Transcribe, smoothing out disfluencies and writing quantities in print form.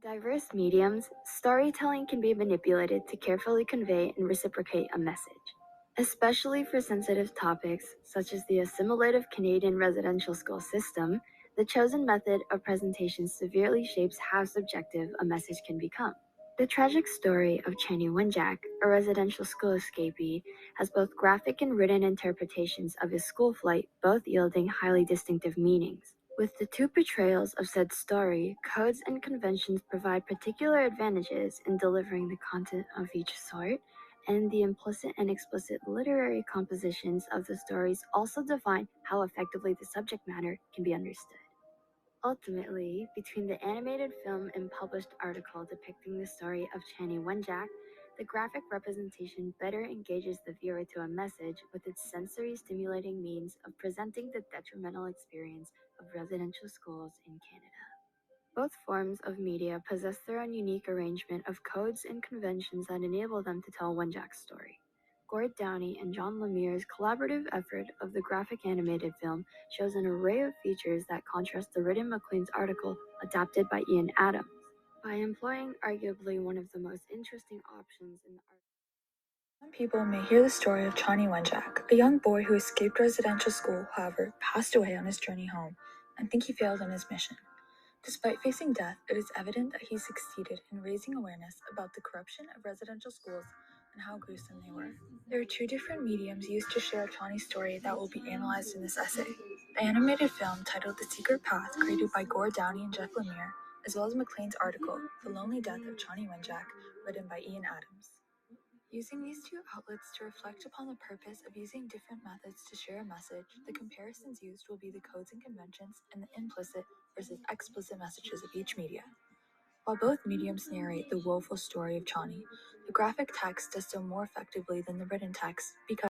diverse mediums, storytelling can be manipulated to carefully convey and reciprocate a message. Especially for sensitive topics such as the assimilative Canadian residential school system, the chosen method of presentation severely shapes how subjective a message can become. The tragic story of Channy Wenjack, a residential school escapee, has both graphic and written interpretations of his school flight, both yielding highly distinctive meanings. With the two portrayals of said story, codes and conventions provide particular advantages in delivering the content of each sort, and the implicit and explicit literary compositions of the stories also define how effectively the subject matter can be understood. Ultimately, between the animated film and published article depicting the story of Channy Wenjack, the graphic representation better engages the viewer to a message with its sensory-stimulating means of presenting the detrimental experience of residential schools in Canada. Both forms of media possess their own unique arrangement of codes and conventions that enable them to tell Wenjack's story. Gord Downey and John Lemire's collaborative effort of the graphic animated film shows an array of features that contrast the written Maclean's article adapted by Ian Adams. By employing arguably one of the most interesting options in the art. Some people may hear the story of Channy Wenjack, a young boy who escaped residential school, however, passed away on his journey home, and think he failed in his mission. Despite facing death, it is evident that he succeeded in raising awareness about the corruption of residential schools and how gruesome they were. There are two different mediums used to share Channy's story that will be analyzed in this essay. The animated film titled The Secret Path, created by Gord Downey and Jeff Lemire, as well as Maclean's article, The Lonely Death of Channy Wenjack, written by Ian Adams. Using these two outlets to reflect upon the purpose of using different methods to share a message, the comparisons used will be the codes and conventions and the implicit versus explicit messages of each media. While both mediums narrate the woeful story of Channy, the graphic text does so more effectively than the written text because